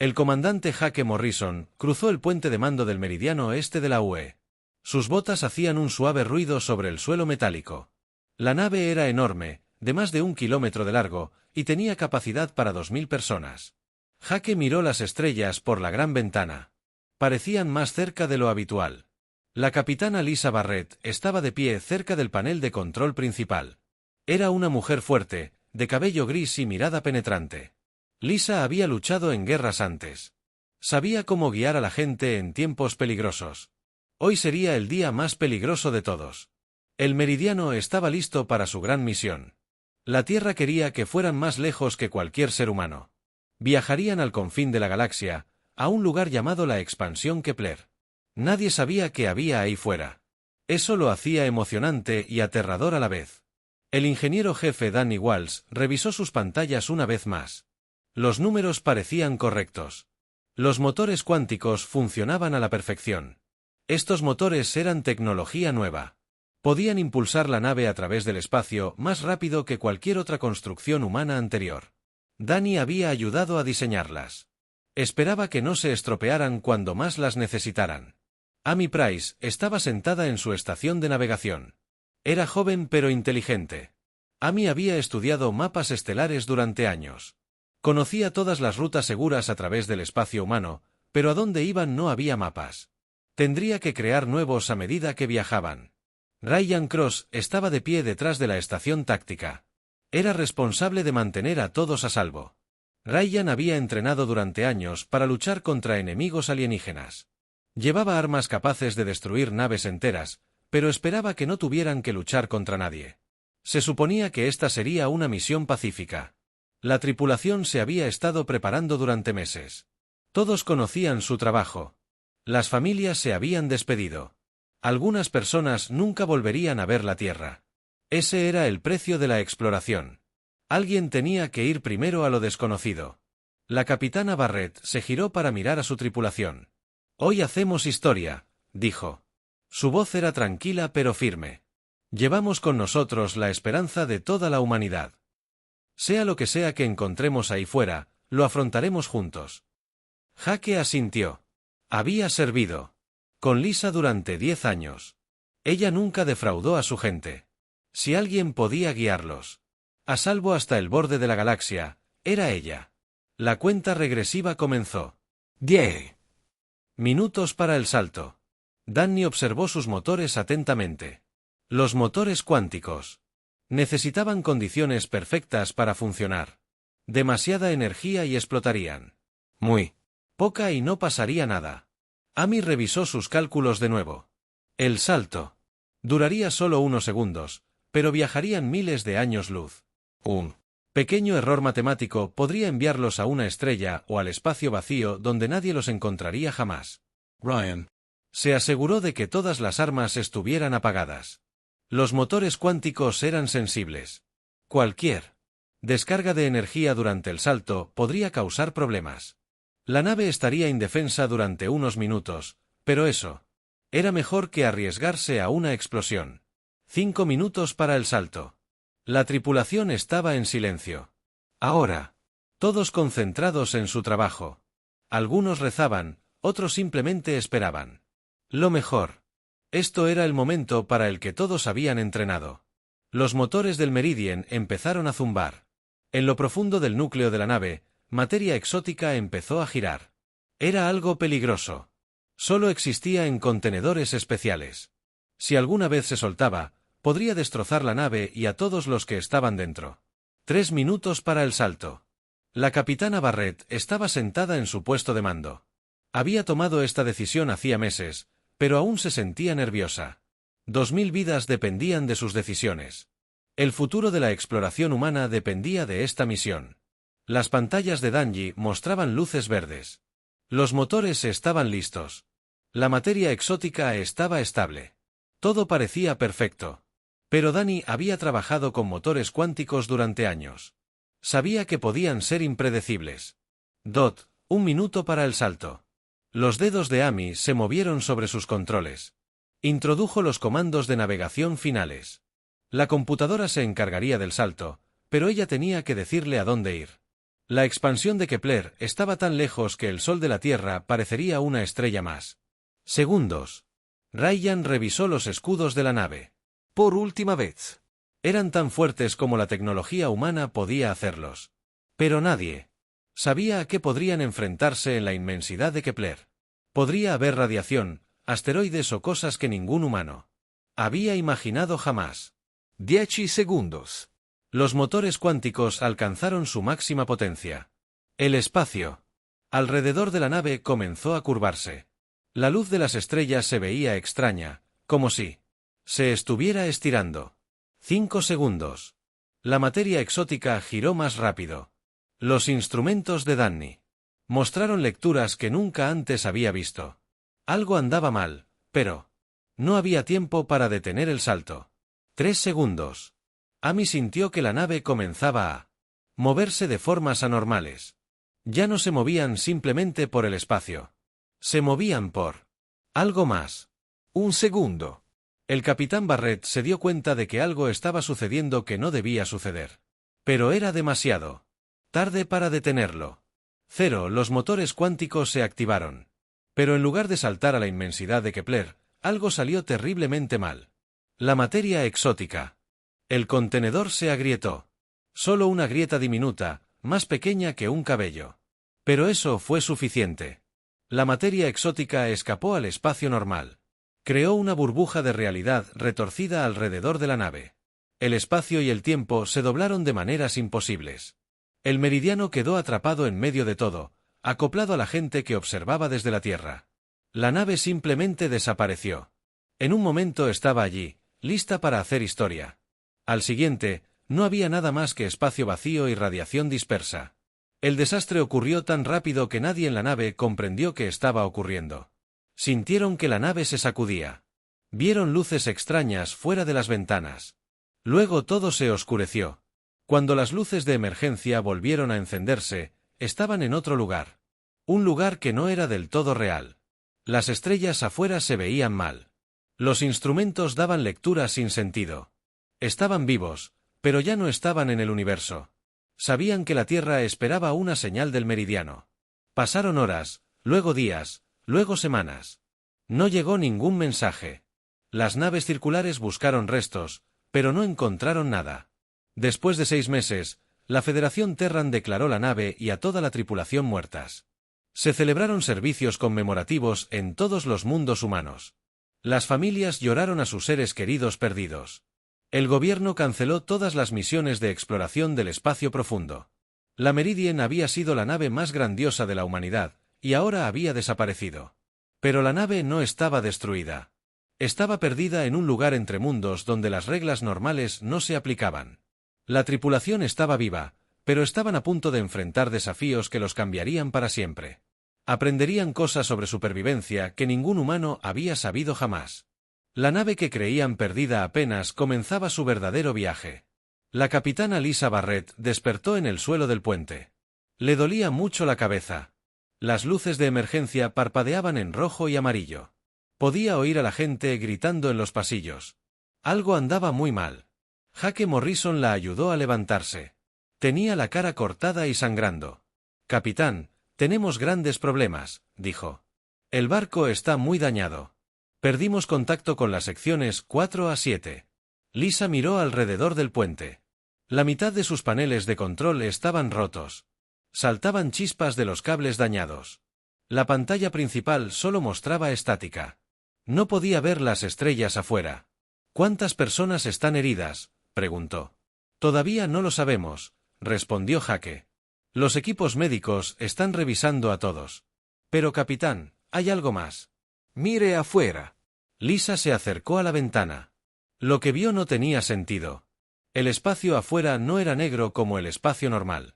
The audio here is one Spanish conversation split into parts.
El comandante Jake Morrison cruzó el puente de mando del meridiano oeste de la UE. Sus botas hacían un suave ruido sobre el suelo metálico. La nave era enorme, de más de 1 kilómetro de largo, y tenía capacidad para 2000 personas. Jake miró las estrellas por la gran ventana. Parecían más cerca de lo habitual. La capitana Lisa Barrett estaba de pie cerca del panel de control principal. Era una mujer fuerte, de cabello gris y mirada penetrante. Lisa había luchado en guerras antes. Sabía cómo guiar a la gente en tiempos peligrosos. Hoy sería el día más peligroso de todos. El meridiano estaba listo para su gran misión. La Tierra quería que fueran más lejos que cualquier ser humano. Viajarían al confín de la galaxia, a un lugar llamado la Expansión Kepler. Nadie sabía qué había ahí fuera. Eso lo hacía emocionante y aterrador a la vez. El ingeniero jefe Danny Walsh revisó sus pantallas una vez más. Los números parecían correctos. Los motores cuánticos funcionaban a la perfección. Estos motores eran tecnología nueva. Podían impulsar la nave a través del espacio más rápido que cualquier otra construcción humana anterior. Danny había ayudado a diseñarlas. Esperaba que no se estropearan cuando más las necesitaran. Amy Price estaba sentada en su estación de navegación. Era joven pero inteligente. Amy había estudiado mapas estelares durante años. Conocía todas las rutas seguras a través del espacio humano, pero a dónde iban no había mapas. Tendría que crear nuevos a medida que viajaban. Ryan Cross estaba de pie detrás de la estación táctica. Era responsable de mantener a todos a salvo. Ryan había entrenado durante años para luchar contra enemigos alienígenas. Llevaba armas capaces de destruir naves enteras, pero esperaba que no tuvieran que luchar contra nadie. Se suponía que esta sería una misión pacífica. La tripulación se había estado preparando durante meses. Todos conocían su trabajo. Las familias se habían despedido. Algunas personas nunca volverían a ver la Tierra. Ese era el precio de la exploración. Alguien tenía que ir primero a lo desconocido. La capitana Barrett se giró para mirar a su tripulación. «Hoy hacemos historia», dijo. Su voz era tranquila pero firme. «Llevamos con nosotros la esperanza de toda la humanidad. Sea lo que sea que encontremos ahí fuera, lo afrontaremos juntos». Jake asintió. Había servido con Lisa durante 10 años. Ella nunca defraudó a su gente. Si alguien podía guiarlos a salvo hasta el borde de la galaxia, era ella. La cuenta regresiva comenzó. 10 minutos para el salto. Danny observó sus motores atentamente. Los motores cuánticos necesitaban condiciones perfectas para funcionar. Demasiada energía y explotarían. Muy poca y no pasaría nada. Amy revisó sus cálculos de nuevo. El salto duraría solo unos segundos, pero viajarían miles de años luz. Un pequeño error matemático podría enviarlos a una estrella o al espacio vacío donde nadie los encontraría jamás. Ryan se aseguró de que todas las armas estuvieran apagadas. Los motores cuánticos eran sensibles. Cualquier descarga de energía durante el salto podría causar problemas. La nave estaría indefensa durante unos minutos, pero eso era mejor que arriesgarse a una explosión. 5 minutos para el salto. La tripulación estaba en silencio. Ahora, todos concentrados en su trabajo. Algunos rezaban, otros simplemente esperaban. Lo mejor. Esto era el momento para el que todos habían entrenado. Los motores del Meridian empezaron a zumbar. En lo profundo del núcleo de la nave, materia exótica empezó a girar. Era algo peligroso. Solo existía en contenedores especiales. Si alguna vez se soltaba, podría destrozar la nave y a todos los que estaban dentro. 3 minutos para el salto. La capitana Barrett estaba sentada en su puesto de mando. Había tomado esta decisión hacía meses, pero aún se sentía nerviosa. 2000 vidas dependían de sus decisiones. El futuro de la exploración humana dependía de esta misión. Las pantallas de Danny mostraban luces verdes. Los motores estaban listos. La materia exótica estaba estable. Todo parecía perfecto. Pero Danny había trabajado con motores cuánticos durante años. Sabía que podían ser impredecibles. 1 minuto para el salto. Los dedos de Amy se movieron sobre sus controles. Introdujo los comandos de navegación finales. La computadora se encargaría del salto, pero ella tenía que decirle a dónde ir. La expansión de Kepler estaba tan lejos que el Sol de la Tierra parecería una estrella más. Segundos. Ryan revisó los escudos de la nave. Por última vez. Eran tan fuertes como la tecnología humana podía hacerlos. Pero nadie sabía a qué podrían enfrentarse en la inmensidad de Kepler. Podría haber radiación, asteroides o cosas que ningún humano había imaginado jamás. 10 segundos. Los motores cuánticos alcanzaron su máxima potencia. El espacio alrededor de la nave comenzó a curvarse. La luz de las estrellas se veía extraña, como si se estuviera estirando. 5 segundos. La materia exótica giró más rápido. Los instrumentos de Danny mostraron lecturas que nunca antes había visto. Algo andaba mal, pero no había tiempo para detener el salto. 3 segundos. Amy sintió que la nave comenzaba a moverse de formas anormales. Ya no se movían simplemente por el espacio. Se movían por algo más. 1 segundo. El capitán Barrett se dio cuenta de que algo estaba sucediendo que no debía suceder. Pero era demasiado tarde para detenerlo. Los motores cuánticos se activaron. Pero en lugar de saltar a la inmensidad de Kepler, algo salió terriblemente mal. La materia exótica. El contenedor se agrietó. Solo una grieta diminuta, más pequeña que un cabello. Pero eso fue suficiente. La materia exótica escapó al espacio normal. Creó una burbuja de realidad retorcida alrededor de la nave. El espacio y el tiempo se doblaron de maneras imposibles. El meridiano quedó atrapado en medio de todo, acoplado a la gente que observaba desde la Tierra. La nave simplemente desapareció. En un momento estaba allí, lista para hacer historia. Al siguiente, no había nada más que espacio vacío y radiación dispersa. El desastre ocurrió tan rápido que nadie en la nave comprendió qué estaba ocurriendo. Sintieron que la nave se sacudía. Vieron luces extrañas fuera de las ventanas. Luego todo se oscureció. Cuando las luces de emergencia volvieron a encenderse, estaban en otro lugar. Un lugar que no era del todo real. Las estrellas afuera se veían mal. Los instrumentos daban lecturas sin sentido. Estaban vivos, pero ya no estaban en el universo. Sabían que la Tierra esperaba una señal del meridiano. Pasaron horas, luego días, luego semanas. No llegó ningún mensaje. Las naves circulares buscaron restos, pero no encontraron nada. Después de 6 meses, la Federación Terran declaró la nave y a toda la tripulación muertas. Se celebraron servicios conmemorativos en todos los mundos humanos. Las familias lloraron a sus seres queridos perdidos. El gobierno canceló todas las misiones de exploración del espacio profundo. La Meridian había sido la nave más grandiosa de la humanidad, y ahora había desaparecido. Pero la nave no estaba destruida. Estaba perdida en un lugar entre mundos donde las reglas normales no se aplicaban. La tripulación estaba viva, pero estaban a punto de enfrentar desafíos que los cambiarían para siempre. Aprenderían cosas sobre supervivencia que ningún humano había sabido jamás. La nave que creían perdida apenas comenzaba su verdadero viaje. La capitana Lisa Barrett despertó en el suelo del puente. Le dolía mucho la cabeza. Las luces de emergencia parpadeaban en rojo y amarillo. Podía oír a la gente gritando en los pasillos. Algo andaba muy mal. Jake Morrison la ayudó a levantarse. Tenía la cara cortada y sangrando. «Capitán, tenemos grandes problemas», dijo. «El barco está muy dañado. Perdimos contacto con las secciones 4 a 7». Lisa miró alrededor del puente. La mitad de sus paneles de control estaban rotos. Saltaban chispas de los cables dañados. La pantalla principal solo mostraba estática. No podía ver las estrellas afuera. «¿Cuántas personas están heridas?», preguntó. «Todavía no lo sabemos», respondió Jake. «Los equipos médicos están revisando a todos. Pero capitán, hay algo más». «Mire afuera». Lisa se acercó a la ventana. Lo que vio no tenía sentido. El espacio afuera no era negro como el espacio normal.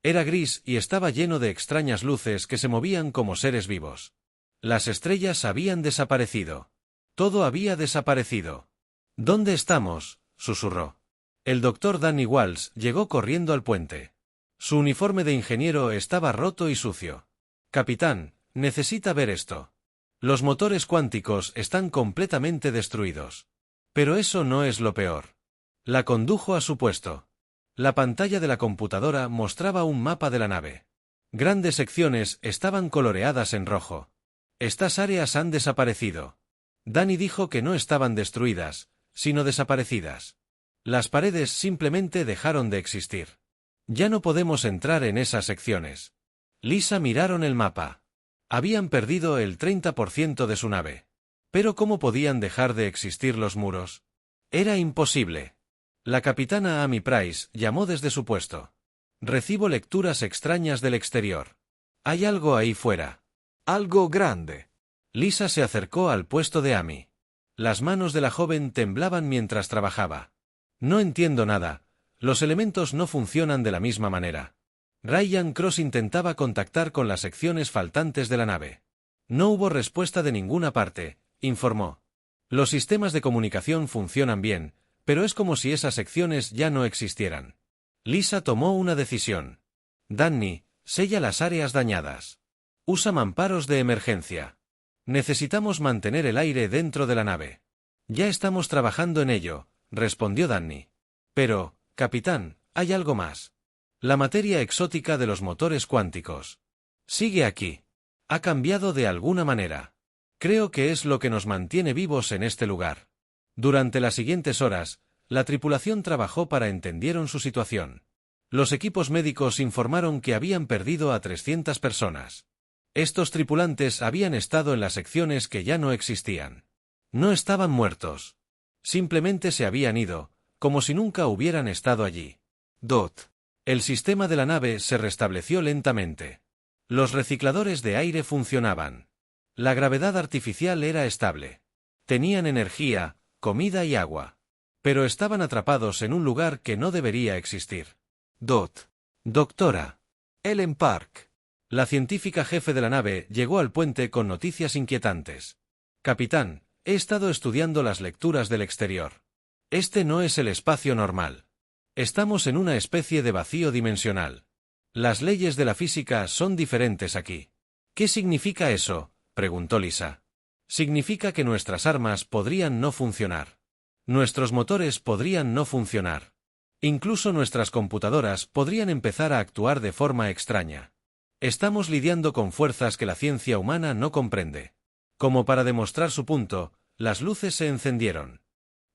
Era gris y estaba lleno de extrañas luces que se movían como seres vivos. Las estrellas habían desaparecido. Todo había desaparecido. «¿Dónde estamos?», susurró. El doctor Danny Walsh llegó corriendo al puente. Su uniforme de ingeniero estaba roto y sucio. «Capitán, necesita ver esto. Los motores cuánticos están completamente destruidos. Pero eso no es lo peor». La condujo a su puesto. La pantalla de la computadora mostraba un mapa de la nave. Grandes secciones estaban coloreadas en rojo. Estas áreas han desaparecido. Danny dijo que no estaban destruidas, sino desaparecidas. Las paredes simplemente dejaron de existir. Ya no podemos entrar en esas secciones. Lisa miraron el mapa. Habían perdido el 30% de su nave. Pero ¿cómo podían dejar de existir los muros? Era imposible. La capitana Amy Price llamó desde su puesto. Recibo lecturas extrañas del exterior. Hay algo ahí fuera. Algo grande. Lisa se acercó al puesto de Amy. Las manos de la joven temblaban mientras trabajaba. No entiendo nada. Los elementos no funcionan de la misma manera. Ryan Cross intentaba contactar con las secciones faltantes de la nave. No hubo respuesta de ninguna parte, informó. Los sistemas de comunicación funcionan bien, pero es como si esas secciones ya no existieran. Lisa tomó una decisión. Danny, sella las áreas dañadas. Usa mamparos de emergencia. Necesitamos mantener el aire dentro de la nave. Ya estamos trabajando en ello, respondió Danny. Pero, capitán, hay algo más. La materia exótica de los motores cuánticos. Sigue aquí. Ha cambiado de alguna manera. Creo que es lo que nos mantiene vivos en este lugar. Durante las siguientes horas, la tripulación trabajó para entendieron su situación. Los equipos médicos informaron que habían perdido a 300 personas. Estos tripulantes habían estado en las secciones que ya no existían. No estaban muertos. Simplemente se habían ido, como si nunca hubieran estado allí. El sistema de la nave se restableció lentamente. Los recicladores de aire funcionaban. La gravedad artificial era estable. Tenían energía, comida y agua. Pero estaban atrapados en un lugar que no debería existir. Doctora. Ellen Park. La científica jefe de la nave llegó al puente con noticias inquietantes. Capitán, he estado estudiando las lecturas del exterior. Este no es el espacio normal. Estamos en una especie de vacío dimensional. Las leyes de la física son diferentes aquí. ¿Qué significa eso?, preguntó Lisa. Significa que nuestras armas podrían no funcionar. Nuestros motores podrían no funcionar. Incluso nuestras computadoras podrían empezar a actuar de forma extraña. Estamos lidiando con fuerzas que la ciencia humana no comprende. Como para demostrar su punto, las luces se encendieron.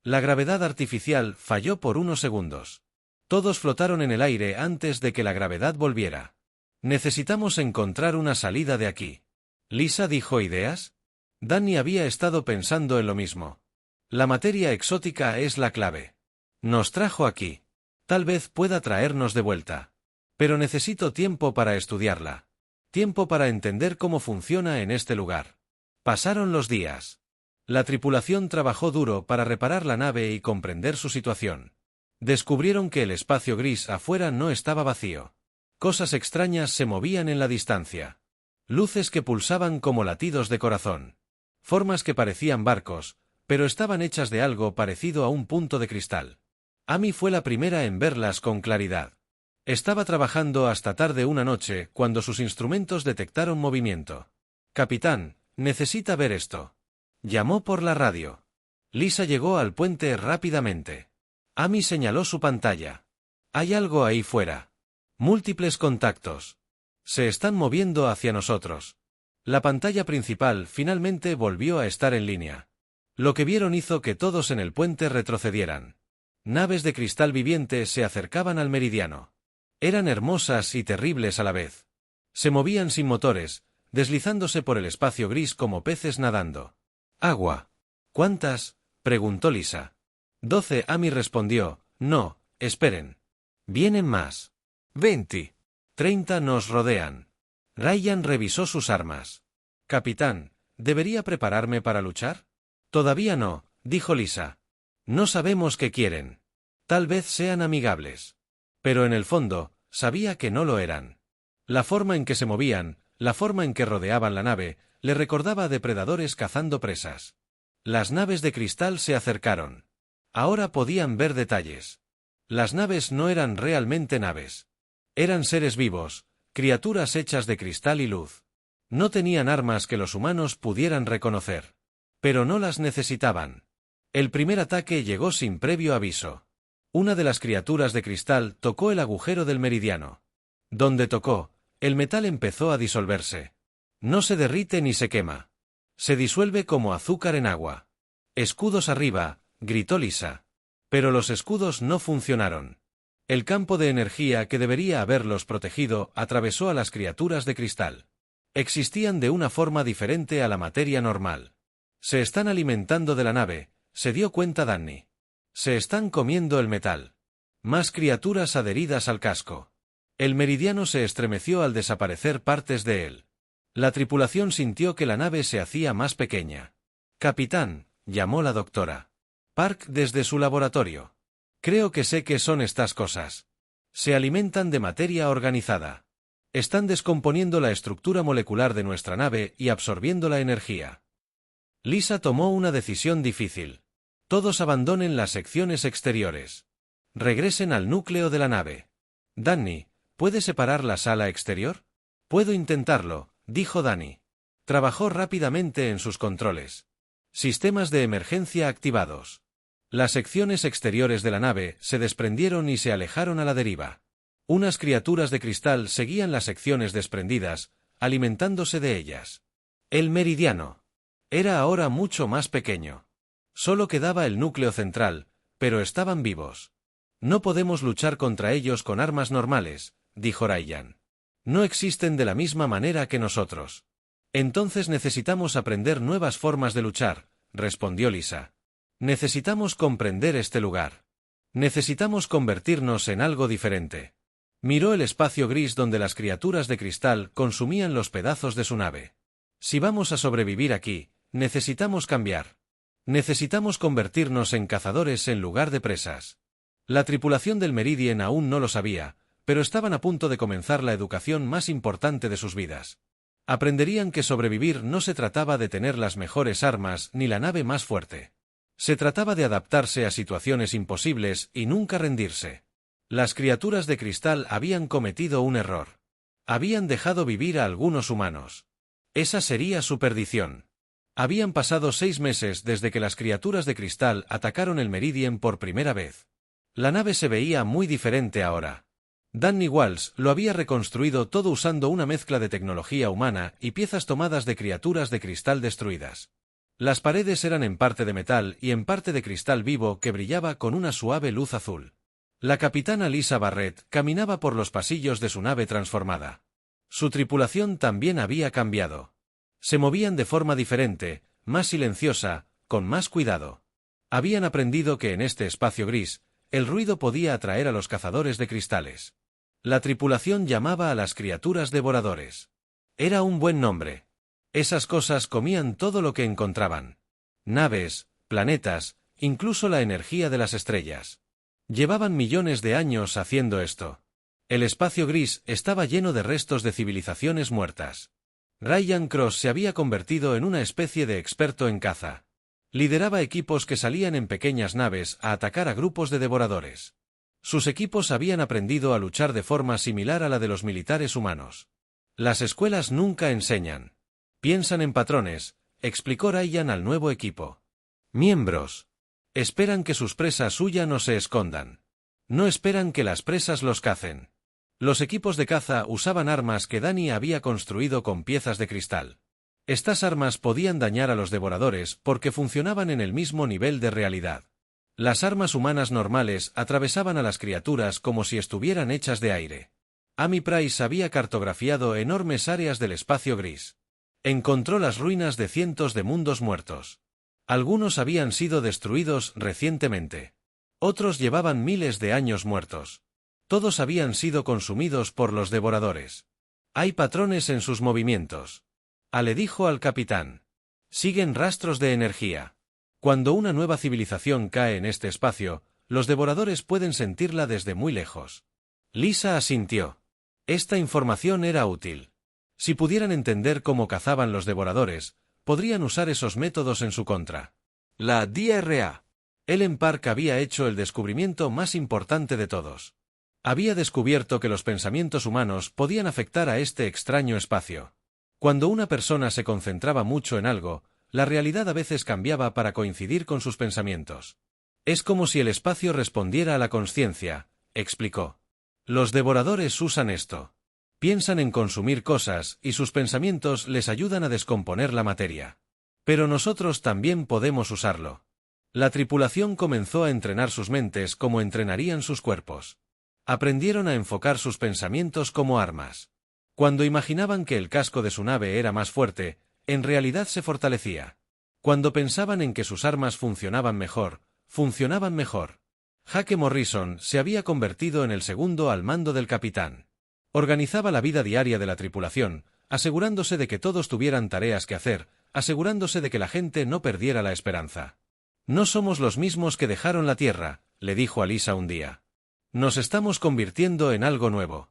La gravedad artificial falló por unos segundos. Todos flotaron en el aire antes de que la gravedad volviera. Necesitamos encontrar una salida de aquí. ¿Lisa dijo ideas? Danny había estado pensando en lo mismo. La materia exótica es la clave. Nos trajo aquí. Tal vez pueda traernos de vuelta. Pero necesito tiempo para estudiarla. Tiempo para entender cómo funciona en este lugar. Pasaron los días. La tripulación trabajó duro para reparar la nave y comprender su situación. Descubrieron que el espacio gris afuera no estaba vacío. Cosas extrañas se movían en la distancia. Luces que pulsaban como latidos de corazón. Formas que parecían barcos, pero estaban hechas de algo parecido a un punto de cristal. Amy fue la primera en verlas con claridad. Estaba trabajando hasta tarde una noche cuando sus instrumentos detectaron movimiento. Capitán, necesita ver esto. Llamó por la radio. Lisa llegó al puente rápidamente. Amy señaló su pantalla. Hay algo ahí fuera. Múltiples contactos. Se están moviendo hacia nosotros. La pantalla principal finalmente volvió a estar en línea. Lo que vieron hizo que todos en el puente retrocedieran. Naves de cristal viviente se acercaban al meridiano. Eran hermosas y terribles a la vez. Se movían sin motores, deslizándose por el espacio gris como peces nadando. «Agua. ¿Cuántas?», preguntó Lisa. 12. Amy respondió. «No, esperen. Vienen más. 20. 30 nos rodean». Ryan revisó sus armas. «Capitán, ¿debería prepararme para luchar?» «Todavía no», dijo Lisa. «No sabemos qué quieren. Tal vez sean amigables». Pero en el fondo, sabía que no lo eran. La forma en que se movían, la forma en que rodeaban la nave, le recordaba a depredadores cazando presas. Las naves de cristal se acercaron. Ahora podían ver detalles. Las naves no eran realmente naves. Eran seres vivos, criaturas hechas de cristal y luz. No tenían armas que los humanos pudieran reconocer. Pero no las necesitaban. El primer ataque llegó sin previo aviso. Una de las criaturas de cristal tocó el agujero del meridiano. Donde tocó, el metal empezó a disolverse. No se derrite ni se quema. Se disuelve como azúcar en agua. Escudos arriba, gritó Lisa. Pero los escudos no funcionaron. El campo de energía que debería haberlos protegido atravesó a las criaturas de cristal. Existían de una forma diferente a la materia normal. Se están alimentando de la nave, se dio cuenta Danny. Se están comiendo el metal. Más criaturas adheridas al casco. El meridiano se estremeció al desaparecer partes de él. La tripulación sintió que la nave se hacía más pequeña. Capitán, llamó la doctora Park desde su laboratorio. Creo que sé qué son estas cosas. Se alimentan de materia organizada. Están descomponiendo la estructura molecular de nuestra nave y absorbiendo la energía. Lisa tomó una decisión difícil. Todos abandonen las secciones exteriores. Regresen al núcleo de la nave. Danny, ¿puede separar la sala exterior? Puedo intentarlo, dijo Danny. Trabajó rápidamente en sus controles. Sistemas de emergencia activados. Las secciones exteriores de la nave se desprendieron y se alejaron a la deriva. Unas criaturas de cristal seguían las secciones desprendidas, alimentándose de ellas. El meridiano era ahora mucho más pequeño. Solo quedaba el núcleo central, pero estaban vivos. No podemos luchar contra ellos con armas normales, dijo Ryan. No existen de la misma manera que nosotros. Entonces necesitamos aprender nuevas formas de luchar, respondió Lisa. Necesitamos comprender este lugar. Necesitamos convertirnos en algo diferente. Miró el espacio gris donde las criaturas de cristal consumían los pedazos de su nave. Si vamos a sobrevivir aquí, necesitamos cambiar. Necesitamos convertirnos en cazadores en lugar de presas. La tripulación del Meridian aún no lo sabía, pero estaban a punto de comenzar la educación más importante de sus vidas. Aprenderían que sobrevivir no se trataba de tener las mejores armas ni la nave más fuerte. Se trataba de adaptarse a situaciones imposibles y nunca rendirse. Las criaturas de cristal habían cometido un error. Habían dejado vivir a algunos humanos. Esa sería su perdición. Habían pasado 6 meses desde que las criaturas de cristal atacaron el Meridian por primera vez. La nave se veía muy diferente ahora. Danny Walsh lo había reconstruido todo usando una mezcla de tecnología humana y piezas tomadas de criaturas de cristal destruidas. Las paredes eran en parte de metal y en parte de cristal vivo que brillaba con una suave luz azul. La capitana Lisa Barrett caminaba por los pasillos de su nave transformada. Su tripulación también había cambiado. Se movían de forma diferente, más silenciosa, con más cuidado. Habían aprendido que en este espacio gris, el ruido podía atraer a los cazadores de cristales. La tripulación llamaba a las criaturas devoradores. Era un buen nombre. Esas cosas comían todo lo que encontraban. Naves, planetas, incluso la energía de las estrellas. Llevaban millones de años haciendo esto. El espacio gris estaba lleno de restos de civilizaciones muertas. Ryan Cross se había convertido en una especie de experto en caza. Lideraba equipos que salían en pequeñas naves a atacar a grupos de devoradores. Sus equipos habían aprendido a luchar de forma similar a la de los militares humanos. Las escuelas nunca enseñan. Piensan en patrones, explicó Ryan al nuevo equipo. Miembros. Esperan que sus presas huyan o se escondan. No esperan que las presas los cacen. Los equipos de caza usaban armas que Danny había construido con piezas de cristal. Estas armas podían dañar a los devoradores porque funcionaban en el mismo nivel de realidad. Las armas humanas normales atravesaban a las criaturas como si estuvieran hechas de aire. Amy Price había cartografiado enormes áreas del espacio gris. Encontró las ruinas de cientos de mundos muertos. Algunos habían sido destruidos recientemente. Otros llevaban miles de años muertos. Todos habían sido consumidos por los devoradores. Hay patrones en sus movimientos. Ale dijo al capitán. Siguen rastros de energía. Cuando una nueva civilización cae en este espacio, los devoradores pueden sentirla desde muy lejos. Lisa asintió. Esta información era útil. Si pudieran entender cómo cazaban los devoradores, podrían usar esos métodos en su contra. La DRA. Ellen Park había hecho el descubrimiento más importante de todos. Había descubierto que los pensamientos humanos podían afectar a este extraño espacio. Cuando una persona se concentraba mucho en algo, la realidad a veces cambiaba para coincidir con sus pensamientos. Es como si el espacio respondiera a la consciencia, explicó. Los devoradores usan esto. Piensan en consumir cosas y sus pensamientos les ayudan a descomponer la materia. Pero nosotros también podemos usarlo. La tripulación comenzó a entrenar sus mentes como entrenarían sus cuerpos. Aprendieron a enfocar sus pensamientos como armas. Cuando imaginaban que el casco de su nave era más fuerte, en realidad se fortalecía. Cuando pensaban en que sus armas funcionaban mejor. Jake Morrison se había convertido en el segundo al mando del capitán. Organizaba la vida diaria de la tripulación, asegurándose de que todos tuvieran tareas que hacer, asegurándose de que la gente no perdiera la esperanza. No somos los mismos que dejaron la Tierra, le dijo a Lisa un día. Nos estamos convirtiendo en algo nuevo.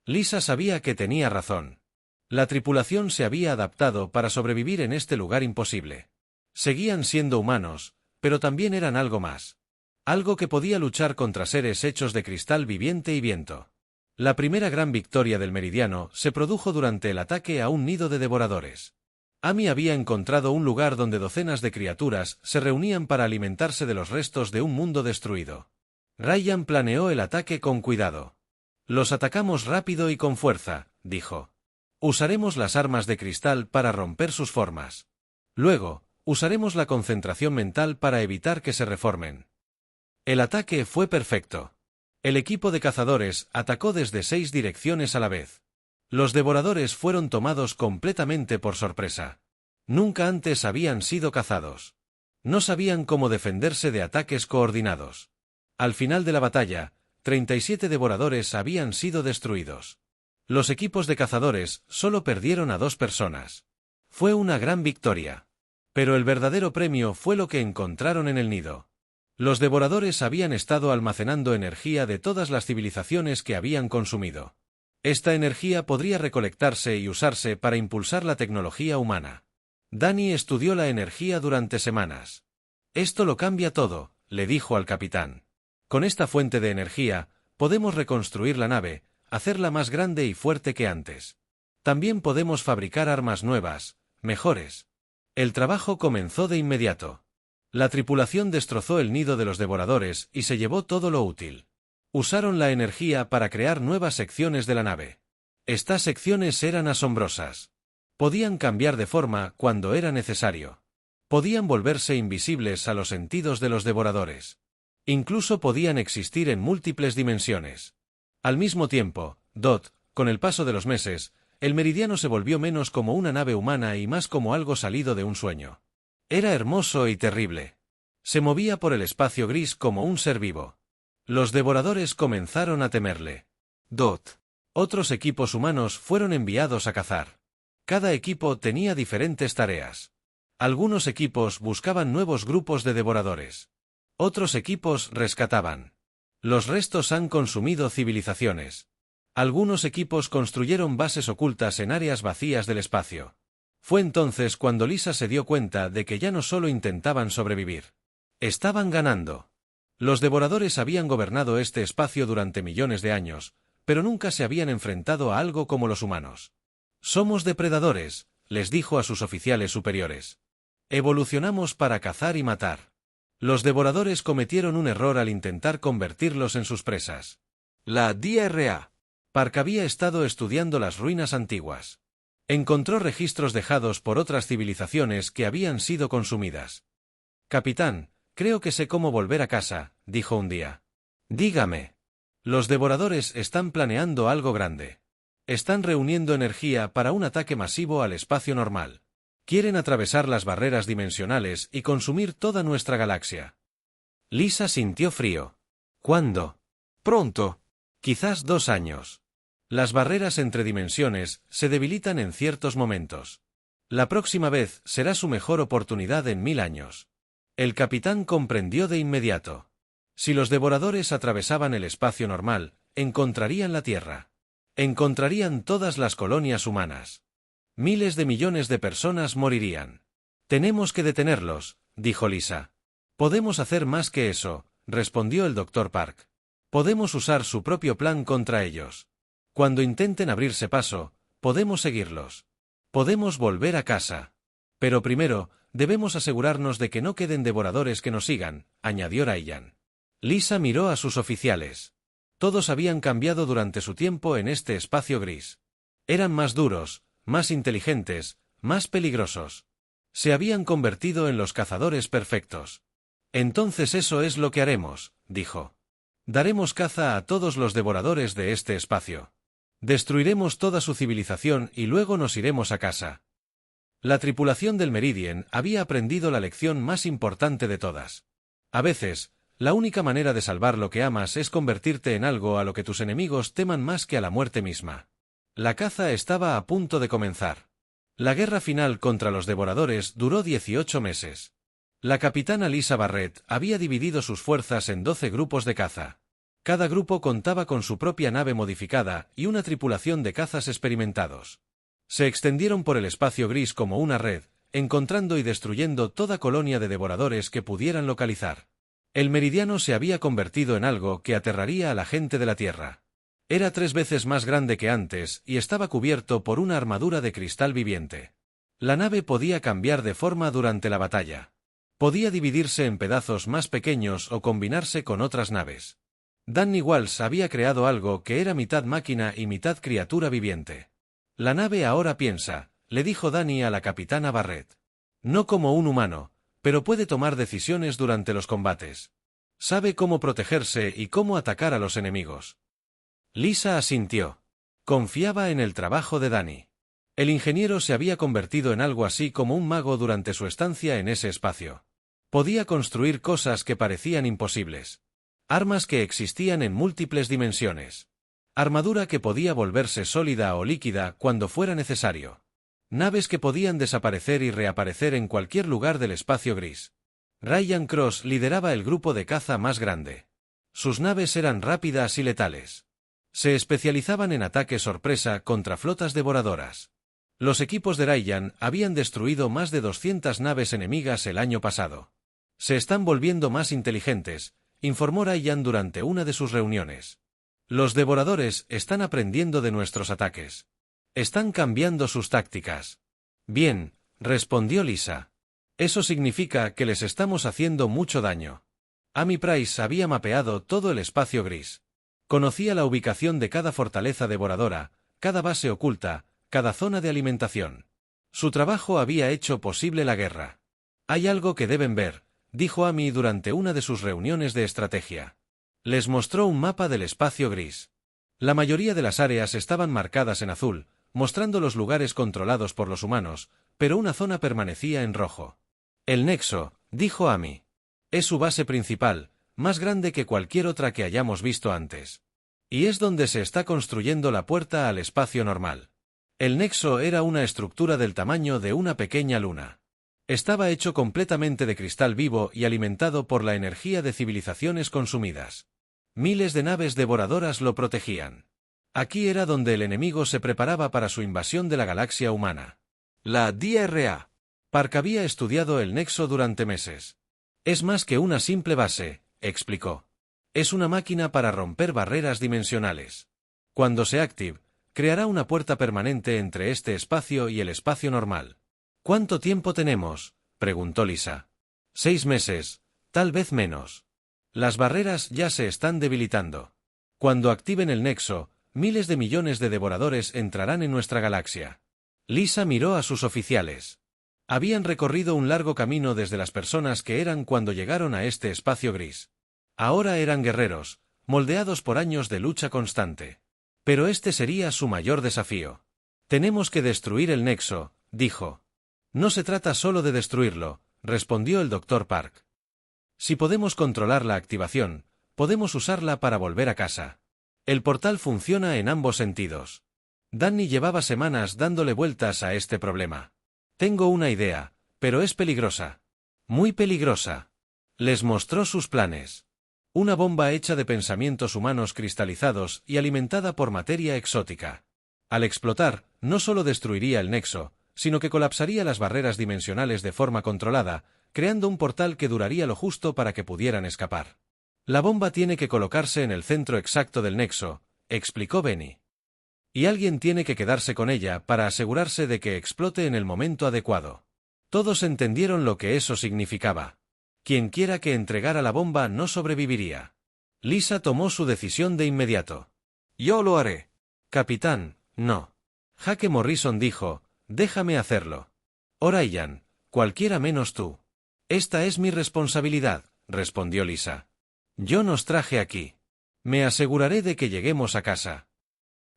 Lisa sabía que tenía razón. La tripulación se había adaptado para sobrevivir en este lugar imposible. Seguían siendo humanos, pero también eran algo más. Algo que podía luchar contra seres hechos de cristal viviente y viento. La primera gran victoria del Meridiano se produjo durante el ataque a un nido de devoradores. Amy había encontrado un lugar donde docenas de criaturas se reunían para alimentarse de los restos de un mundo destruido. Ryan planeó el ataque con cuidado. Los atacamos rápido y con fuerza, dijo. Usaremos las armas de cristal para romper sus formas. Luego, usaremos la concentración mental para evitar que se reformen. El ataque fue perfecto. El equipo de cazadores atacó desde 6 direcciones a la vez. Los devoradores fueron tomados completamente por sorpresa. Nunca antes habían sido cazados. No sabían cómo defenderse de ataques coordinados. Al final de la batalla, 37 devoradores habían sido destruidos. Los equipos de cazadores solo perdieron a 2 personas. Fue una gran victoria. Pero el verdadero premio fue lo que encontraron en el nido. Los devoradores habían estado almacenando energía de todas las civilizaciones que habían consumido. Esta energía podría recolectarse y usarse para impulsar la tecnología humana. Danny estudió la energía durante semanas. Esto lo cambia todo, le dijo al capitán. Con esta fuente de energía, podemos reconstruir la nave, hacerla más grande y fuerte que antes. También podemos fabricar armas nuevas, mejores. El trabajo comenzó de inmediato. La tripulación destrozó el nido de los devoradores y se llevó todo lo útil. Usaron la energía para crear nuevas secciones de la nave. Estas secciones eran asombrosas. Podían cambiar de forma cuando era necesario. Podían volverse invisibles a los sentidos de los devoradores. Incluso podían existir en múltiples dimensiones. Al mismo tiempo, con el paso de los meses, el Meridiano se volvió menos como una nave humana y más como algo salido de un sueño. Era hermoso y terrible. Se movía por el espacio gris como un ser vivo. Los devoradores comenzaron a temerle. Otros equipos humanos fueron enviados a cazar. Cada equipo tenía diferentes tareas. Algunos equipos buscaban nuevos grupos de devoradores. Otros equipos rescataban. Los restos han consumido civilizaciones. Algunos equipos construyeron bases ocultas en áreas vacías del espacio. Fue entonces cuando Lisa se dio cuenta de que ya no solo intentaban sobrevivir. Estaban ganando. Los devoradores habían gobernado este espacio durante millones de años, pero nunca se habían enfrentado a algo como los humanos. Somos depredadores, les dijo a sus oficiales superiores. Evolucionamos para cazar y matar. Los devoradores cometieron un error al intentar convertirlos en sus presas. La DRA. Park había estado estudiando las ruinas antiguas. Encontró registros dejados por otras civilizaciones que habían sido consumidas. Capitán, creo que sé cómo volver a casa, dijo un día. Dígame. Los devoradores están planeando algo grande. Están reuniendo energía para un ataque masivo al espacio normal. Quieren atravesar las barreras dimensionales y consumir toda nuestra galaxia. Lisa sintió frío. ¿Cuándo? Pronto. Quizás 2 años. Las barreras entre dimensiones se debilitan en ciertos momentos. La próxima vez será su mejor oportunidad en 1000 años. El capitán comprendió de inmediato. Si los devoradores atravesaban el espacio normal, encontrarían la Tierra. Encontrarían todas las colonias humanas. Miles de millones de personas morirían. Tenemos que detenerlos, dijo Lisa. Podemos hacer más que eso, respondió el Dr. Park. Podemos usar su propio plan contra ellos. Cuando intenten abrirse paso, podemos seguirlos. Podemos volver a casa. Pero primero, debemos asegurarnos de que no queden devoradores que nos sigan, añadió Ryan. Lisa miró a sus oficiales. Todos habían cambiado durante su tiempo en este espacio gris. Eran más duros, más inteligentes, más peligrosos. Se habían convertido en los cazadores perfectos. Entonces eso es lo que haremos, dijo. Daremos caza a todos los devoradores de este espacio. Destruiremos toda su civilización y luego nos iremos a casa. La tripulación del Meridian había aprendido la lección más importante de todas. A veces, la única manera de salvar lo que amas es convertirte en algo a lo que tus enemigos teman más que a la muerte misma. La caza estaba a punto de comenzar. La guerra final contra los devoradores duró 18 meses. La capitana Lisa Barrett había dividido sus fuerzas en 12 grupos de caza. Cada grupo contaba con su propia nave modificada y una tripulación de cazas experimentados. Se extendieron por el espacio gris como una red, encontrando y destruyendo toda colonia de devoradores que pudieran localizar. El Meridiano se había convertido en algo que aterraría a la gente de la Tierra. Era 3 veces más grande que antes y estaba cubierto por una armadura de cristal viviente. La nave podía cambiar de forma durante la batalla. Podía dividirse en pedazos más pequeños o combinarse con otras naves. Danny Walsh había creado algo que era mitad máquina y mitad criatura viviente. La nave ahora piensa, le dijo Danny a la capitana Barrett. No como un humano, pero puede tomar decisiones durante los combates. Sabe cómo protegerse y cómo atacar a los enemigos. Lisa asintió. Confiaba en el trabajo de Danny. El ingeniero se había convertido en algo así como un mago durante su estancia en ese espacio. Podía construir cosas que parecían imposibles. Armas que existían en múltiples dimensiones. Armadura que podía volverse sólida o líquida cuando fuera necesario. Naves que podían desaparecer y reaparecer en cualquier lugar del espacio gris. Ryan Cross lideraba el grupo de caza más grande. Sus naves eran rápidas y letales. Se especializaban en ataque sorpresa contra flotas devoradoras. Los equipos de Ryan habían destruido más de 200 naves enemigas el año pasado. Se están volviendo más inteligentes, informó Ryan durante una de sus reuniones. Los devoradores están aprendiendo de nuestros ataques. Están cambiando sus tácticas. Bien, respondió Lisa. Eso significa que les estamos haciendo mucho daño. Amy Price había mapeado todo el espacio gris. Conocía la ubicación de cada fortaleza devoradora, cada base oculta, cada zona de alimentación. Su trabajo había hecho posible la guerra. Hay algo que deben ver, dijo Amy durante una de sus reuniones de estrategia. Les mostró un mapa del espacio gris. La mayoría de las áreas estaban marcadas en azul, mostrando los lugares controlados por los humanos, pero una zona permanecía en rojo. El Nexo, dijo Amy. Es su base principal, más grande que cualquier otra que hayamos visto antes. Y es donde se está construyendo la puerta al espacio normal. El Nexo era una estructura del tamaño de una pequeña luna. Estaba hecho completamente de cristal vivo y alimentado por la energía de civilizaciones consumidas. Miles de naves devoradoras lo protegían. Aquí era donde el enemigo se preparaba para su invasión de la galaxia humana. La DRA. Park había estudiado el Nexo durante meses. Es más que una simple base, explicó. Es una máquina para romper barreras dimensionales. Cuando se active, creará una puerta permanente entre este espacio y el espacio normal. ¿Cuánto tiempo tenemos?, preguntó Lisa. 6 meses, tal vez menos. Las barreras ya se están debilitando. Cuando activen el Nexo, miles de millones de devoradores entrarán en nuestra galaxia. Lisa miró a sus oficiales. Habían recorrido un largo camino desde las personas que eran cuando llegaron a este espacio gris. Ahora eran guerreros, moldeados por años de lucha constante. Pero este sería su mayor desafío. Tenemos que destruir el Nexo, dijo. No se trata solo de destruirlo, respondió el Dr. Park. Si podemos controlar la activación, podemos usarla para volver a casa. El portal funciona en ambos sentidos. Danny llevaba semanas dándole vueltas a este problema. Tengo una idea, pero es peligrosa. Muy peligrosa. Les mostró sus planes. Una bomba hecha de pensamientos humanos cristalizados y alimentada por materia exótica. Al explotar, no solo destruiría el Nexo, sino que colapsaría las barreras dimensionales de forma controlada, creando un portal que duraría lo justo para que pudieran escapar. La bomba tiene que colocarse en el centro exacto del Nexo, explicó Benny. Y alguien tiene que quedarse con ella para asegurarse de que explote en el momento adecuado. Todos entendieron lo que eso significaba. Quienquiera que entregara la bomba no sobreviviría. Lisa tomó su decisión de inmediato. Yo lo haré. Capitán, no. Jake Morrison dijo, déjame hacerlo. O'Ryan, cualquiera menos tú. Esta es mi responsabilidad, respondió Lisa. Yo nos traje aquí. Me aseguraré de que lleguemos a casa.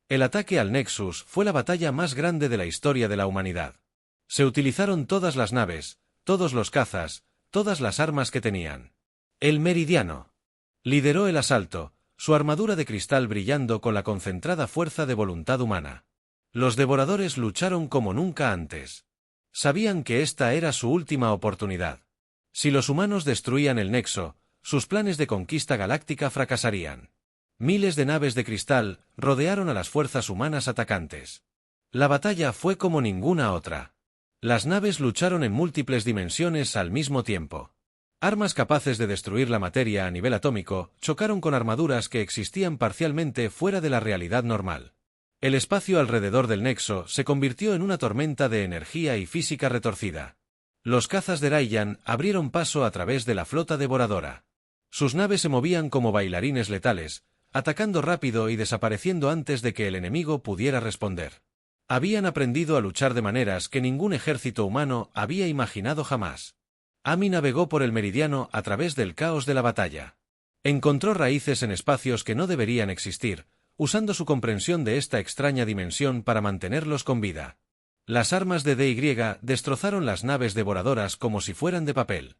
El ataque al Nexus fue la batalla más grande de la historia de la humanidad. Se utilizaron todas las naves, todos los cazas, todas las armas que tenían. El Meridiano lideró el asalto, su armadura de cristal brillando con la concentrada fuerza de voluntad humana. Los devoradores lucharon como nunca antes. Sabían que esta era su última oportunidad. Si los humanos destruían el Nexo, sus planes de conquista galáctica fracasarían. Miles de naves de cristal rodearon a las fuerzas humanas atacantes. La batalla fue como ninguna otra. Las naves lucharon en múltiples dimensiones al mismo tiempo. Armas capaces de destruir la materia a nivel atómico chocaron con armaduras que existían parcialmente fuera de la realidad normal. El espacio alrededor del Nexo se convirtió en una tormenta de energía y física retorcida. Los cazas de Ryan abrieron paso a través de la flota devoradora. Sus naves se movían como bailarines letales, atacando rápido y desapareciendo antes de que el enemigo pudiera responder. Habían aprendido a luchar de maneras que ningún ejército humano había imaginado jamás. Amy navegó por el meridiano a través del caos de la batalla. Encontró raíces en espacios que no deberían existir, usando su comprensión de esta extraña dimensión para mantenerlos con vida. Las armas de DY destrozaron las naves devoradoras como si fueran de papel.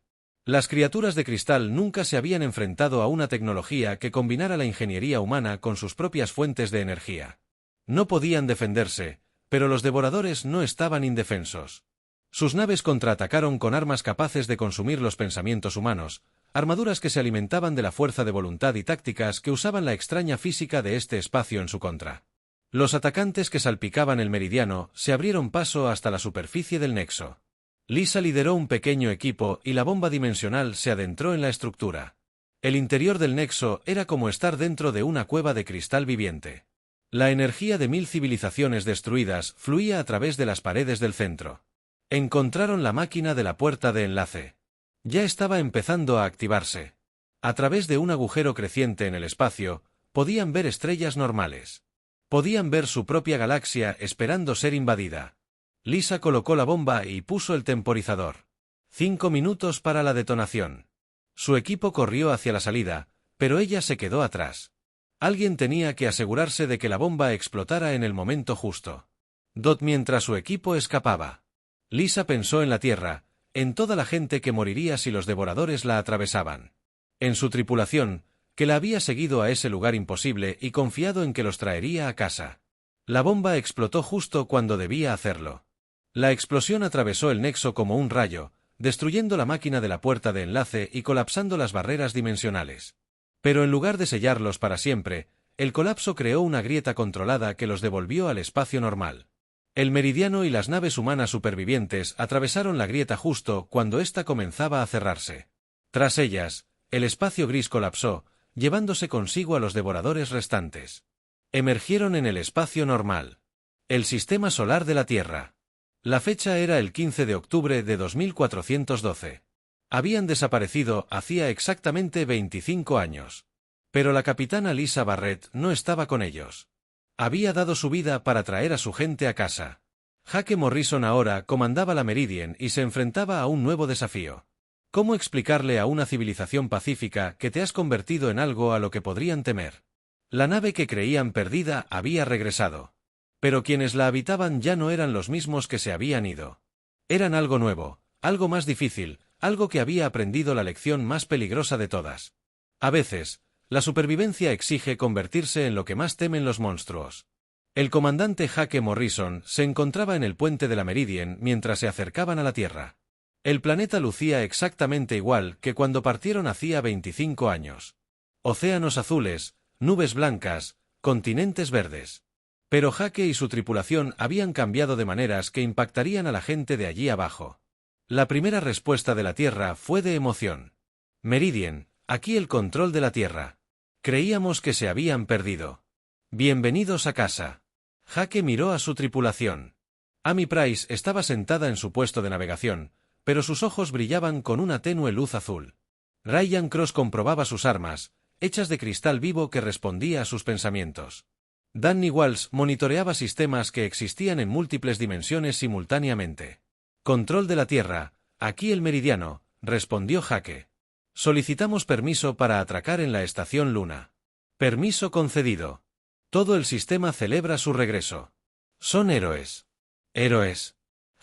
Las criaturas de cristal nunca se habían enfrentado a una tecnología que combinara la ingeniería humana con sus propias fuentes de energía. No podían defenderse, pero los devoradores no estaban indefensos. Sus naves contraatacaron con armas capaces de consumir los pensamientos humanos, armaduras que se alimentaban de la fuerza de voluntad y tácticas que usaban la extraña física de este espacio en su contra. Los atacantes que salpicaban el meridiano se abrieron paso hasta la superficie del Nexo. Lisa lideró un pequeño equipo y la bomba dimensional se adentró en la estructura. El interior del Nexo era como estar dentro de una cueva de cristal viviente. La energía de 1000 civilizaciones destruidas fluía a través de las paredes del centro. Encontraron la máquina de la puerta de enlace. Ya estaba empezando a activarse. A través de un agujero creciente en el espacio, podían ver estrellas normales. Podían ver su propia galaxia esperando ser invadida. Lisa colocó la bomba y puso el temporizador. 5 minutos para la detonación. Su equipo corrió hacia la salida, pero ella se quedó atrás. Alguien tenía que asegurarse de que la bomba explotara en el momento justo. Mientras su equipo escapaba. Lisa pensó en la Tierra, en toda la gente que moriría si los devoradores la atravesaban. En su tripulación, que la había seguido a ese lugar imposible y confiado en que los traería a casa. La bomba explotó justo cuando debía hacerlo. La explosión atravesó el Nexo como un rayo, destruyendo la máquina de la puerta de enlace y colapsando las barreras dimensionales. Pero en lugar de sellarlos para siempre, el colapso creó una grieta controlada que los devolvió al espacio normal. El meridiano y las naves humanas supervivientes atravesaron la grieta justo cuando ésta comenzaba a cerrarse. Tras ellas, el espacio gris colapsó, llevándose consigo a los devoradores restantes. Emergieron en el espacio normal. El sistema solar de la Tierra. La fecha era el 15 de octubre de 2412. Habían desaparecido hacía exactamente 25 años. Pero la capitana Lisa Barrett no estaba con ellos. Había dado su vida para traer a su gente a casa. Jake Morrison ahora comandaba la Meridian y se enfrentaba a un nuevo desafío. ¿Cómo explicarle a una civilización pacífica que te has convertido en algo a lo que podrían temer? La nave que creían perdida había regresado. Pero quienes la habitaban ya no eran los mismos que se habían ido. Eran algo nuevo, algo más difícil, algo que había aprendido la lección más peligrosa de todas. A veces, la supervivencia exige convertirse en lo que más temen los monstruos. El comandante Jake Morrison se encontraba en el puente de la Meridian mientras se acercaban a la Tierra. El planeta lucía exactamente igual que cuando partieron hacía 25 años. Océanos azules, nubes blancas, continentes verdes. Pero Jake y su tripulación habían cambiado de maneras que impactarían a la gente de allí abajo. La primera respuesta de la Tierra fue de emoción. Meridian, aquí el control de la Tierra. Creíamos que se habían perdido. Bienvenidos a casa. Jake miró a su tripulación. Amy Price estaba sentada en su puesto de navegación, pero sus ojos brillaban con una tenue luz azul. Ryan Cross comprobaba sus armas, hechas de cristal vivo que respondía a sus pensamientos. Danny Walsh monitoreaba sistemas que existían en múltiples dimensiones simultáneamente. Control de la Tierra, aquí el meridiano, respondió Jake. Solicitamos permiso para atracar en la estación Luna. Permiso concedido. Todo el sistema celebra su regreso. Son héroes. Héroes.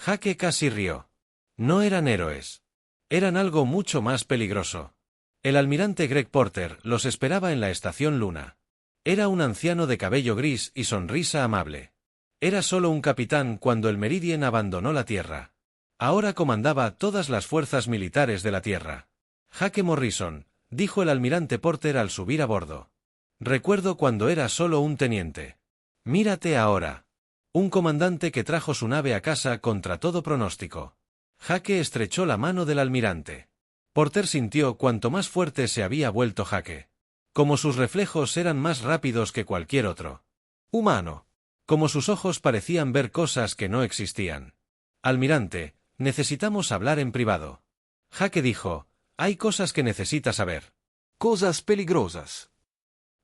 Jake casi rió. No eran héroes. Eran algo mucho más peligroso. El almirante Greg Porter los esperaba en la estación Luna. Era un anciano de cabello gris y sonrisa amable. Era solo un capitán cuando el Meridian abandonó la Tierra. Ahora comandaba todas las fuerzas militares de la Tierra. Jake Morrison, dijo el almirante Porter al subir a bordo. Recuerdo cuando era solo un teniente. Mírate ahora. Un comandante que trajo su nave a casa contra todo pronóstico. Jake estrechó la mano del almirante. Porter sintió cuanto más fuerte se había vuelto Jake. Como sus reflejos eran más rápidos que cualquier otro humano. Como sus ojos parecían ver cosas que no existían. Almirante, necesitamos hablar en privado. Jake dijo, hay cosas que necesita saber. Cosas peligrosas.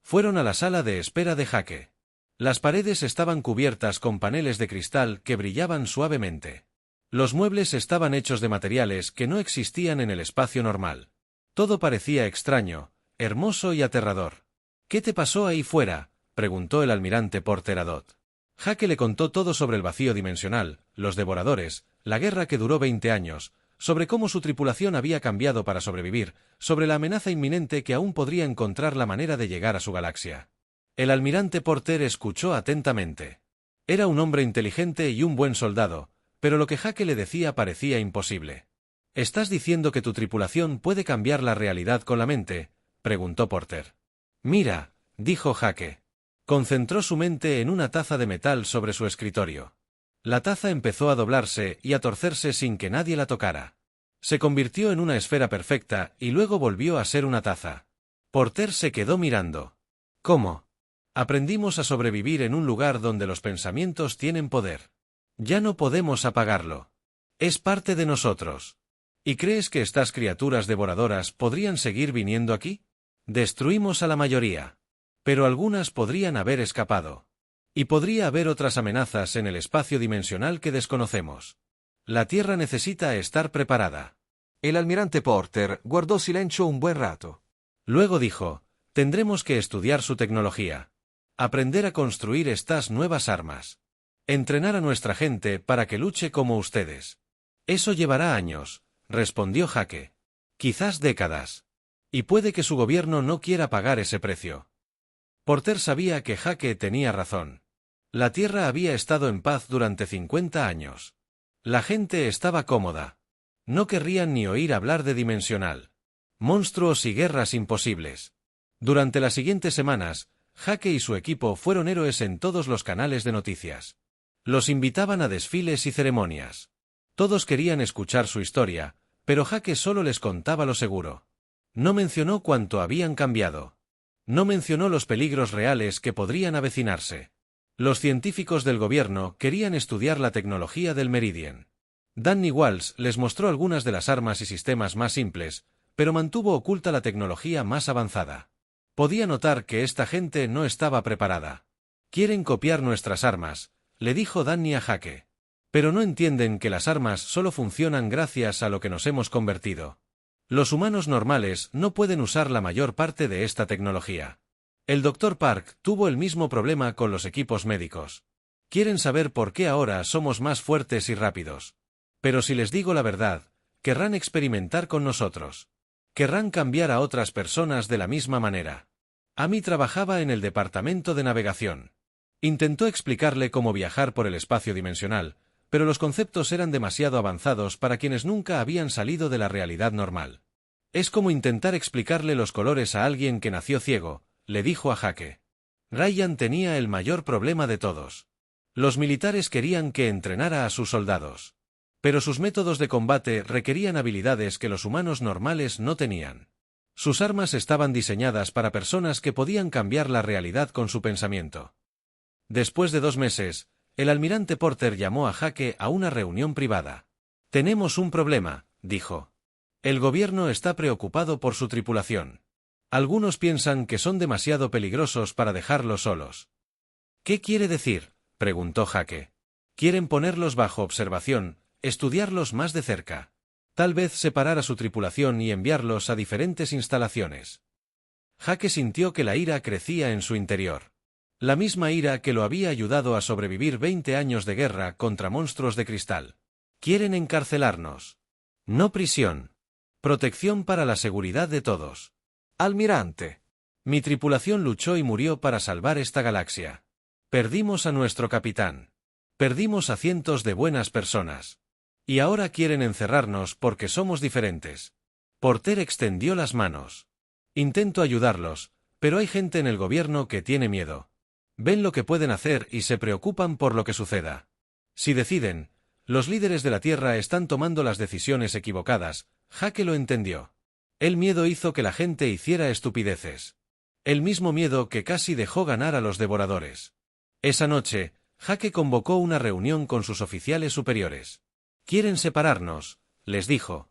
Fueron a la sala de espera de Jake. Las paredes estaban cubiertas con paneles de cristal que brillaban suavemente. Los muebles estaban hechos de materiales que no existían en el espacio normal. Todo parecía extraño, hermoso y aterrador. ¿Qué te pasó ahí fuera?, preguntó el almirante Porter a Dot. Jake le contó todo sobre el vacío dimensional, los devoradores, la guerra que duró 20 años, sobre cómo su tripulación había cambiado para sobrevivir, sobre la amenaza inminente que aún podría encontrar la manera de llegar a su galaxia. El almirante Porter escuchó atentamente. Era un hombre inteligente y un buen soldado, pero lo que Jake le decía parecía imposible. ¿Estás diciendo que tu tripulación puede cambiar la realidad con la mente?, preguntó Porter. Mira, dijo Jake. Concentró su mente en una taza de metal sobre su escritorio. La taza empezó a doblarse y a torcerse sin que nadie la tocara. Se convirtió en una esfera perfecta y luego volvió a ser una taza. Porter se quedó mirando. ¿Cómo? Aprendimos a sobrevivir en un lugar donde los pensamientos tienen poder. Ya no podemos apagarlo. Es parte de nosotros. ¿Y crees que estas criaturas devoradoras podrían seguir viniendo aquí? Destruimos a la mayoría. Pero algunas podrían haber escapado. Y podría haber otras amenazas en el espacio dimensional que desconocemos. La Tierra necesita estar preparada. El almirante Porter guardó silencio un buen rato. Luego dijo, tendremos que estudiar su tecnología. Aprender a construir estas nuevas armas. Entrenar a nuestra gente para que luche como ustedes. Eso llevará años, respondió Jake. Quizás décadas. Y puede que su gobierno no quiera pagar ese precio. Porter sabía que Jake tenía razón. La Tierra había estado en paz durante 50 años. La gente estaba cómoda. No querrían ni oír hablar de dimensional. Monstruos y guerras imposibles. Durante las siguientes semanas, Jake y su equipo fueron héroes en todos los canales de noticias. Los invitaban a desfiles y ceremonias. Todos querían escuchar su historia, pero Jake solo les contaba lo seguro. No mencionó cuánto habían cambiado. No mencionó los peligros reales que podrían avecinarse. Los científicos del gobierno querían estudiar la tecnología del Meridian. Danny Walsh les mostró algunas de las armas y sistemas más simples, pero mantuvo oculta la tecnología más avanzada. Podía notar que esta gente no estaba preparada. Quieren copiar nuestras armas, le dijo Danny a Jake. Pero no entienden que las armas solo funcionan gracias a lo que nos hemos convertido. Los humanos normales no pueden usar la mayor parte de esta tecnología. El Dr. Park tuvo el mismo problema con los equipos médicos. Quieren saber por qué ahora somos más fuertes y rápidos. Pero si les digo la verdad, querrán experimentar con nosotros. Querrán cambiar a otras personas de la misma manera. Amy trabajaba en el departamento de navegación. Intentó explicarle cómo viajar por el espacio dimensional, pero los conceptos eran demasiado avanzados para quienes nunca habían salido de la realidad normal. Es como intentar explicarle los colores a alguien que nació ciego, le dijo a Jake. Ryan tenía el mayor problema de todos. Los militares querían que entrenara a sus soldados. Pero sus métodos de combate requerían habilidades que los humanos normales no tenían. Sus armas estaban diseñadas para personas que podían cambiar la realidad con su pensamiento. Después de 2 meses, el almirante Porter llamó a Jake a una reunión privada. Tenemos un problema, dijo. El gobierno está preocupado por su tripulación. Algunos piensan que son demasiado peligrosos para dejarlos solos. ¿Qué quiere decir?, preguntó Jake. Quieren ponerlos bajo observación, estudiarlos más de cerca. Tal vez separar a su tripulación y enviarlos a diferentes instalaciones. Jake sintió que la ira crecía en su interior. La misma ira que lo había ayudado a sobrevivir 20 años de guerra contra monstruos de cristal. Quieren encarcelarnos. No prisión. Protección para la seguridad de todos. Almirante. Mi tripulación luchó y murió para salvar esta galaxia. Perdimos a nuestro capitán. Perdimos a cientos de buenas personas. Y ahora quieren encerrarnos porque somos diferentes. Porter extendió las manos. Intento ayudarlos, pero hay gente en el gobierno que tiene miedo. Ven lo que pueden hacer y se preocupan por lo que suceda. Si deciden, los líderes de la Tierra están tomando las decisiones equivocadas. Jake lo entendió. El miedo hizo que la gente hiciera estupideces. El mismo miedo que casi dejó ganar a los devoradores. Esa noche, Jake convocó una reunión con sus oficiales superiores. Quieren separarnos, les dijo.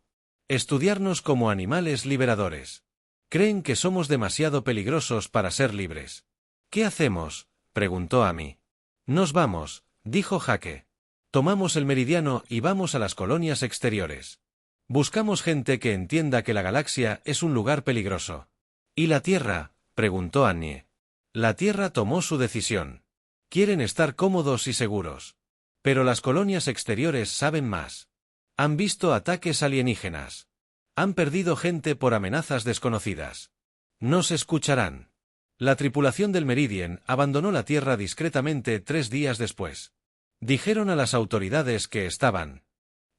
Estudiarnos como animales liberadores. Creen que somos demasiado peligrosos para ser libres. ¿Qué hacemos?, preguntó Amy. Nos vamos, dijo Jake. Tomamos el meridiano y vamos a las colonias exteriores. Buscamos gente que entienda que la galaxia es un lugar peligroso. ¿Y la Tierra?, preguntó Annie. La Tierra tomó su decisión. Quieren estar cómodos y seguros. Pero las colonias exteriores saben más. Han visto ataques alienígenas. Han perdido gente por amenazas desconocidas. Nos escucharán. La tripulación del Meridian abandonó la Tierra discretamente 3 días después. Dijeron a las autoridades que estaban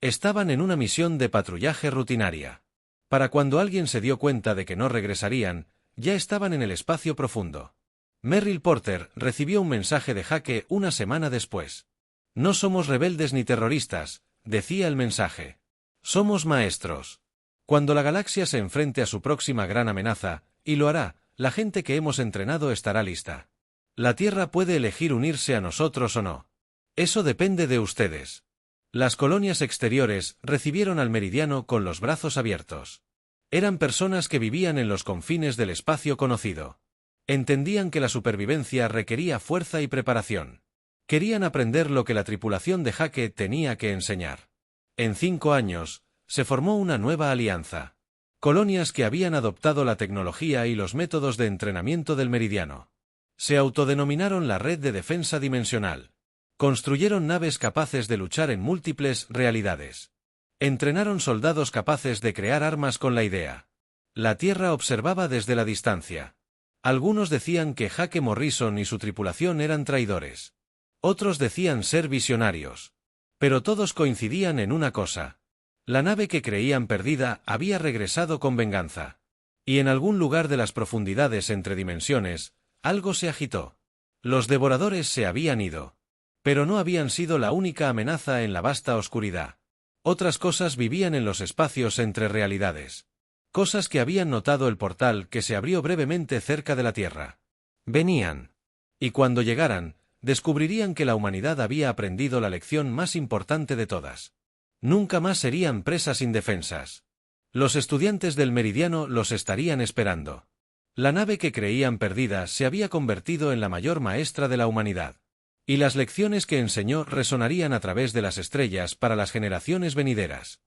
en una misión de patrullaje rutinaria. Para cuando alguien se dio cuenta de que no regresarían, ya estaban en el espacio profundo. Merrill Porter recibió un mensaje de Jake una semana después. No somos rebeldes ni terroristas, decía el mensaje. Somos maestros. Cuando la galaxia se enfrente a su próxima gran amenaza, y lo hará, la gente que hemos entrenado estará lista. La Tierra puede elegir unirse a nosotros o no. Eso depende de ustedes. Las colonias exteriores recibieron al Meridiano con los brazos abiertos. Eran personas que vivían en los confines del espacio conocido. Entendían que la supervivencia requería fuerza y preparación. Querían aprender lo que la tripulación de Jake tenía que enseñar. En 5 años, se formó una nueva alianza. Colonias que habían adoptado la tecnología y los métodos de entrenamiento del Meridiano. Se autodenominaron la Red de Defensa Dimensional. Construyeron naves capaces de luchar en múltiples realidades. Entrenaron soldados capaces de crear armas con la idea. La Tierra observaba desde la distancia. Algunos decían que Jake Morrison y su tripulación eran traidores. Otros decían ser visionarios. Pero todos coincidían en una cosa. La nave que creían perdida había regresado con venganza. Y en algún lugar de las profundidades entre dimensiones, algo se agitó. Los devoradores se habían ido. Pero no habían sido la única amenaza en la vasta oscuridad. Otras cosas vivían en los espacios entre realidades. Cosas que habían notado el portal que se abrió brevemente cerca de la Tierra. Venían. Y cuando llegaran, descubrirían que la humanidad había aprendido la lección más importante de todas. Nunca más serían presas indefensas. Los estudiantes del Meridiano los estarían esperando. La nave que creían perdida se había convertido en la mayor maestra de la humanidad. Y las lecciones que enseñó resonarían a través de las estrellas para las generaciones venideras.